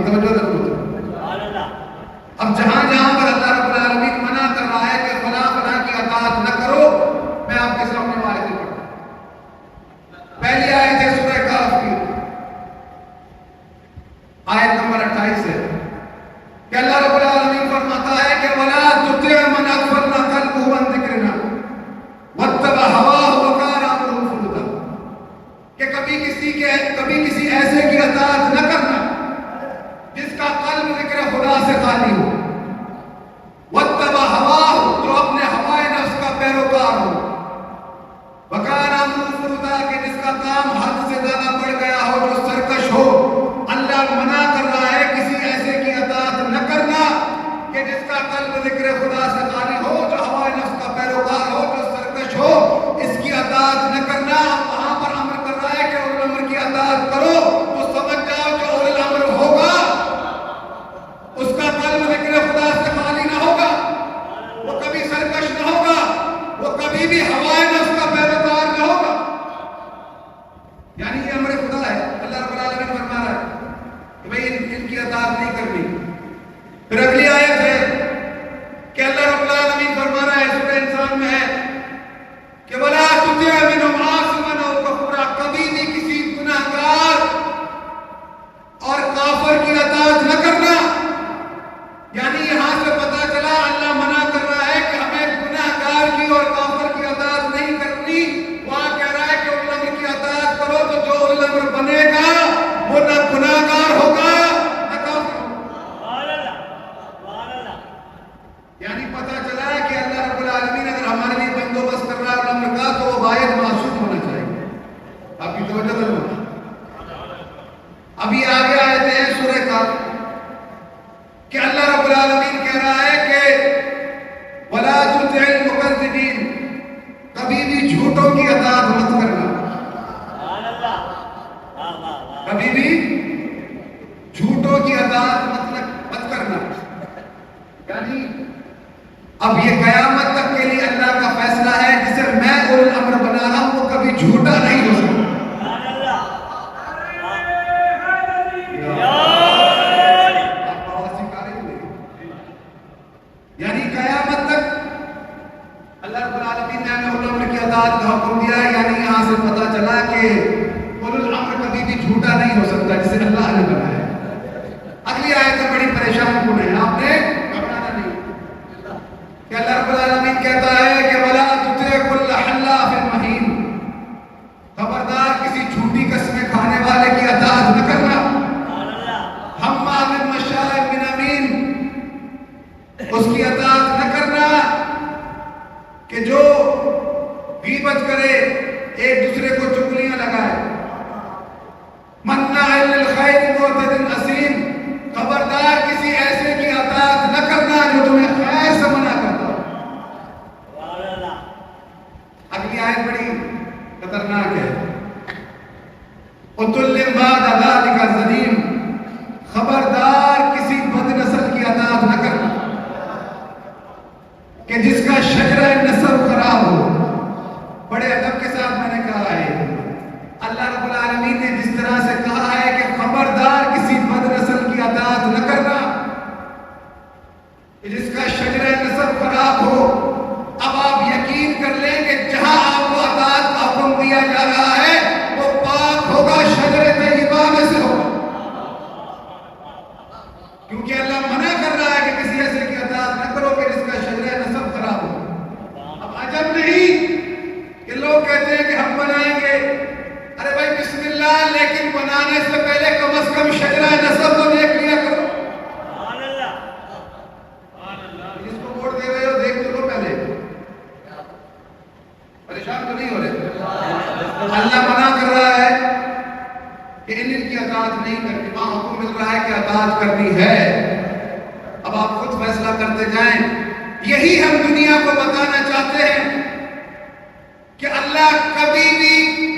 توجہ ضرور ہے۔ اب جہاں جہاں پر اللہ رب العالمین منع کر رہا ہے کہ فلاں فلاں کی اطاعت نہ کرو، میں آپ کے سامنے آیتیں پڑھتا ہوں۔ پہلی آیت ہے سورہ کہف کی، آیت نمبر 28 ہے کہ اللہ رب العالمین فرماتا ہے کہ وَلَا تُطِعْ مَنْ أَغْفَلْنَا قَلْبُهُ عَنْ ذِكْرِنَا وَاتَّبَعَ هَوَاهُ وَكَانَ أَمْرُهُ فُرُطًا، کہ کبھی کسی ایسے کی اطاعت نہ کرنا جس کا قلب ذکر خدا سے خالی ہو، وَاتَّبَعَ هَوَاهُ، جو اپنے ہوائے نفس کا پیروکار ہو، وَكَانَ أَمْرُهُ فُرُطًا، کہ جس کا کام حد سے زیادہ بڑھ گیا ہو، جو سرکش ہو۔ اللہ منع کر رہا ہے کسی ایسے کی اطاعت نہ کرنا کہ جس کا قلب ذکر خدا سے خالی ہو، جو ہوائے نفس کا پیروکار ہو، جو سرکش ہو، اس کی اطاعت نہ کرنا۔ وہاں پر امر کر رہا ہے کہ اولو الامر کی اطاعت کرو، تو سمجھ جاؤ جو اولو الامر ہوگا اس کا قلب ذکر خدا سے خالی نہ ہوگا، وہ کبھی سرکش نہ ہوگا، وہ کبھی بھی ہوائے نفس کا پیروکار نہ ہوگا۔ یعنی یہ امر خدا ہے، اللہ رب العالمین فرما رہا ہے کہ بھئی ان کی اطاعت نہیں کرنی۔ پھر اگلی آیت ہے کہ اللہ رب العالمین فرما رہا ہے، سورہ انسان میں ہے کہ وَلَا تُطِعْ مِنْهُمْ عَاصِمًا أَوْ كَفُورًا، کبھی بھی کسی گناہگار اور کافر کی اطاعت نہ کرنا۔ یعنی یہاں سے پتہ چلا اللہ منع کر رہا ہے کہ ہمیں گناہگار کی اور کافر کی اطاعت نہیں کرنی۔ وہاں کہہ رہا ہے کہ اولو الامر کی اطاعت کرو، تو جو اولو الامر بنے گا وہ نہ گناہگار ہوگا نہ کافر ہوگا۔ یعنی پتہ چلا ہے کہ اللہ رب العالمین اگر ہمارے لیے بندوبست کر رہا ہے اولو الامر کا، تو وہ واحد معصوم ہونا چاہیے۔ آپ کی توجہ ضرور ہے۔ اب یہ آگے آیتیں ہیں سورہ کہف کہ اللہ رب العالمین کہہ رہا ہے کہ وَلَا تُطِعِ الْمُكَذِّبِينَ، کبھی بھی جھوٹوں کی اطاعت مت کرنا، کبھی بھی جھوٹوں کی اطاعت مت کرنا۔ یعنی اب یہ قیامت تک کے لیے اللہ کا فیصلہ ہے، جسے میں اولو الامر بنا رہا ہوں وہ کبھی جھوٹا نہیں ہو سکتا۔ یعنی قیامت تک اللہ رب العالمین نے ہمیں اولو الامر کی اطاعت کا حکم دیا ہے۔ یعنی یہاں سے پتہ چلا کہ اولو الامر کبھی بھی جھوٹا نہیں ہو سکتا جسے اللہ نے بنایا ہے۔ اگلی آیت بڑی پریشان کن ہے، آپ نے گھبرانا نہیں کہ اللہ رب العالمین کہتا ہے کہ وَلَا تُطِعْ كُلَّ حَلَّافٍ مَّهِينٍ، خبردار کسی جھوٹی قسمیں کھانے والے کی اطاعت نہ کرنا، حَمَّازٍ مَّشَّاءٍ بِنَمِيمٍ، اس کی اطاعت نہ کرنا کہ جو غیبت کرے، ایک دوسرے کو چغلیاں لگائے، مَنَّاعٍ لِّلْخَيْرِ مُعْتَدٍ أَثِيمٍ، خبردار کسی ایسے کی اطاعت نہ کرنا جو تمہیں خیر سے منع کرتا ہو۔ اگلی آیت بڑی خطرناک ہے، عُتُلٍّ بَعْدَ ذَلِكَ زَنِيمٍ، خبردار کسی بد نسل کی اطاعت نہ کرنا کہ جس کا شجرہ نسب خراب ہو۔ بڑے ادب کے ساتھ میں نے کہا ہے، اللہ رب العالمین نے جس طرح سے کہا ہے کہ خبردار کسی بد نسل کی اطاعت نہ کرنا کہ جس کا شجرہ نسب خراب ہو، اب آپ یقین کر لیں کہ جہاں آپ کو اطاعت کا حکم دیا جا رہا ہے وہ پاک ہوگا، شجرہ طیبہ میں سے ہوگا، کیونکہ اللہ منع کر رہا ہے کہ کسی ایسے کی اطاعت نہ کرو کہ جس کا شجرہ نسب خراب ہو۔ اب عجب نہیں کہ لوگ کہتے ہیں کہ ہم بنائیں گے، ارے بھائی بسم اللہ، لیکن بنانے سے پہلے کم از کم شجرہ نسب تو دیکھ لیا کرو۔ جس کو ووٹ دے رہے ہو دیکھ تو لو پہلے، پریشان تو نہیں ہو رہے۔ اللہ منع کر رہا ہے کہ ان کی اطاعت نہیں کرنی، وہاں حکم مل رہا ہے کہ اطاعت کرنی ہے۔ اب آپ خود فیصلہ کرتے جائیں۔ یہی ہم دنیا کو بتانا چاہتے ہیں کہ اللہ کبھی بھی